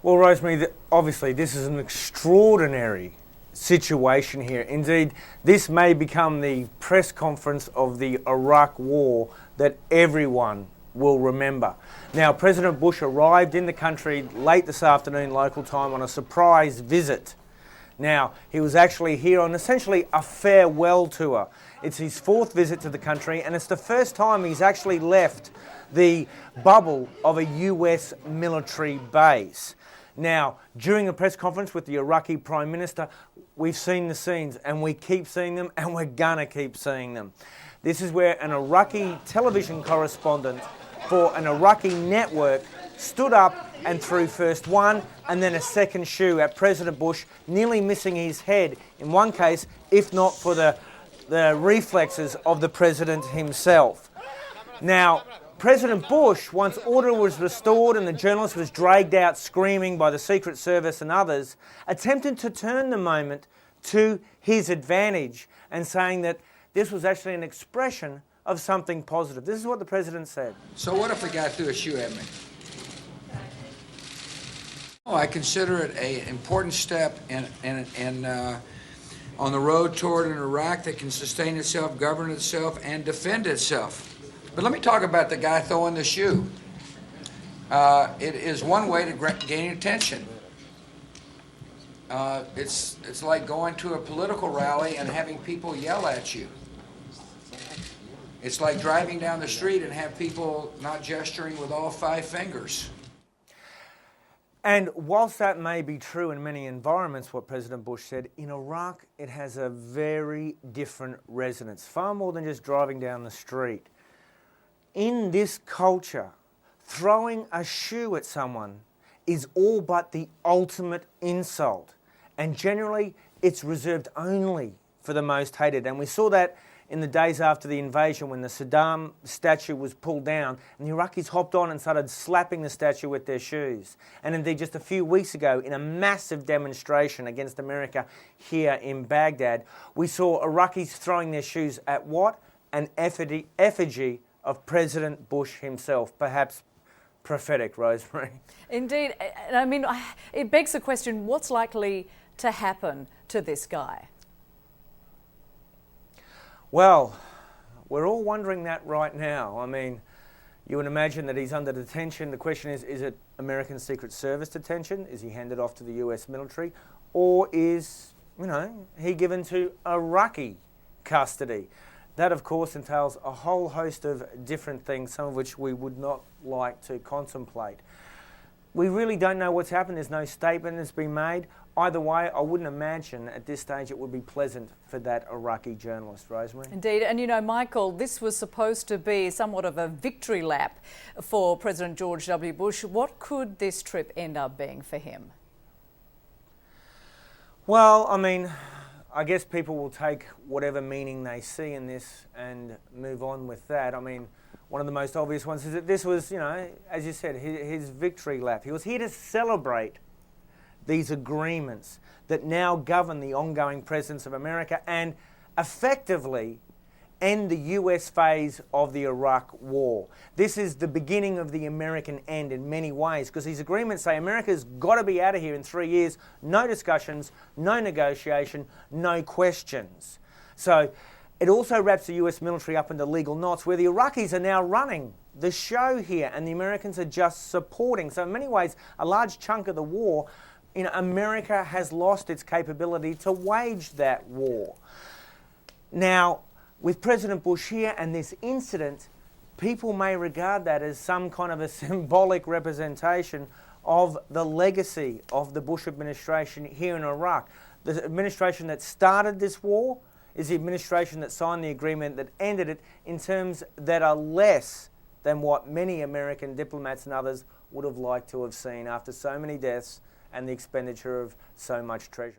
Well, Rosemary, obviously this is an extraordinary situation here. Indeed, this may become the press conference of the Iraq War that everyone will remember. Now, President Bush arrived in the country late this afternoon local time on a surprise visit. Now, he was actually here on essentially a farewell tour. It's his fourth visit to the country, and it's the first time he's actually left the bubble of a US military base. Now, during a press conference with the Iraqi Prime Minister, we've seen the scenes, and we keep seeing them, and we're gonna keep seeing them. This is where an Iraqi television correspondent for an Iraqi network stood up and threw first one and then a second shoe at President Bush, nearly missing his head in one case, if not for the reflexes of the president himself. Now, President Bush, once order was restored and the journalist was dragged out screaming by the Secret Service and others, attempted to turn the moment to his advantage and saying that this was actually an expression of something positive. This is what the president said. So what if the guy threw a shoe at me? Oh, I consider it an important step on the road toward an Iraq that can sustain itself, govern itself, and defend itself. But let me talk about the guy throwing the shoe. It is one way to gain attention. It's like going to a political rally and having people yell at you. It's like driving down the street and have people not gesturing with all five fingers. And whilst that may be true in many environments, what President Bush said, in Iraq it has a very different resonance, far more than just driving down the street. In this culture, throwing a shoe at someone is all but the ultimate insult. And generally, it's reserved only for the most hated. And we saw that in the days after the invasion when the Saddam statue was pulled down and the Iraqis hopped on and started slapping the statue with their shoes. And indeed, just a few weeks ago, in a massive demonstration against America here in Baghdad, we saw Iraqis throwing their shoes at what? An effigy of President Bush himself, perhaps prophetic, Rosemary. Indeed. I mean, it begs the question, what's likely to happen to this guy? Well, we're all wondering that right now. I mean, you would imagine that he's under detention. The question is it American Secret Service detention? Is he handed off to the US military? Or is, he given to Iraqi custody? That, of course, entails a whole host of different things, some of which we would not like to contemplate. We really don't know what's happened. There's no statement that's been made. Either way, I wouldn't imagine at this stage it would be pleasant for that Iraqi journalist, Rosemary. Indeed. And Michael, this was supposed to be somewhat of a victory lap for President George W. Bush. What could this trip end up being for him? Well, I mean, I guess people will take whatever meaning they see in this and move on with that. I mean, one of the most obvious ones is that this was, as you said, his victory lap. He was here to celebrate these agreements that now govern the ongoing presence of America and effectively end the US phase of the Iraq War. This is the beginning of the American end in many ways, because these agreements say America's got to be out of here in 3 years, no discussions, no negotiation, no questions. So it also wraps the US military up into legal knots where the Iraqis are now running the show here and the Americans are just supporting. So in many ways, a large chunk of the war, America has lost its capability to wage that war. Now, with President Bush here and this incident, people may regard that as some kind of a symbolic representation of the legacy of the Bush administration here in Iraq. The administration that started this war is the administration that signed the agreement that ended it in terms that are less than what many American diplomats and others would have liked to have seen after so many deaths and the expenditure of so much treasure.